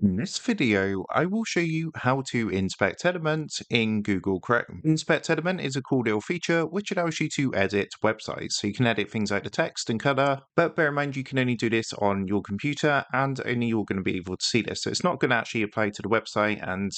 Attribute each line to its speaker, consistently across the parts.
Speaker 1: In this video, I will show you how to inspect elements in Google Chrome. Inspect element is a cool little feature which allows you to edit websites. So you can edit things like the text and color, but bear in mind you can only do this on your computer and only you're going to be able to see this. So it's not going to actually apply to the website and,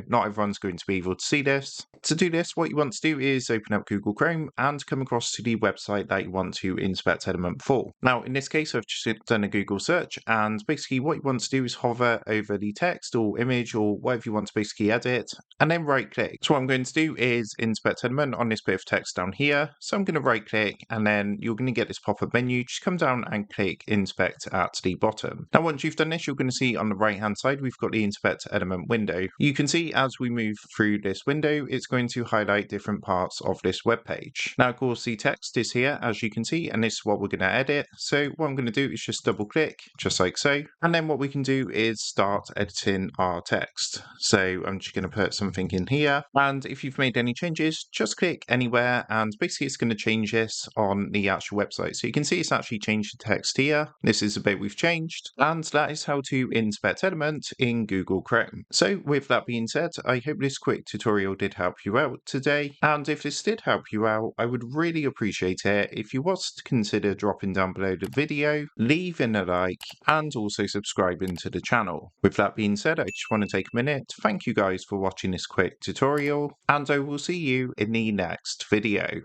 Speaker 1: not everyone's going to be able to see this. To do this, what you want to do is open up Google Chrome and come across to the website that you want to inspect element for. Now, in this case, I've just done a Google search and basically what you want to do is hover over the text or image or whatever you want to basically edit and then right click. So what I'm going to do is inspect element on this bit of text down here. So I'm going to right click and then you're going to get this pop-up menu. Just come down and click inspect at the bottom. Now once you've done this, you're going to see on the right hand side we've got the inspect element window. You can see as we move through this window it's going to highlight different parts of this web page. Now of course the text is here as you can see and this is what we're going to edit. So what I'm going to do is just double click just like so, and then what we can do is start editing our text. So I'm just going to put something in here, and if you've made any changes just click anywhere and basically it's going to change this on the actual website. So you can see it's actually changed the text here. This is the bit we've changed, and that is how to inspect element in Google Chrome. So with that being said, I hope this quick tutorial did help you out today, and if this did help you out I would really appreciate it if you was to consider dropping down below the video, leaving a like and also subscribing to the channel. With that being said, I just want to take a minute to thank you guys for watching this quick tutorial, and I will see you in the next video.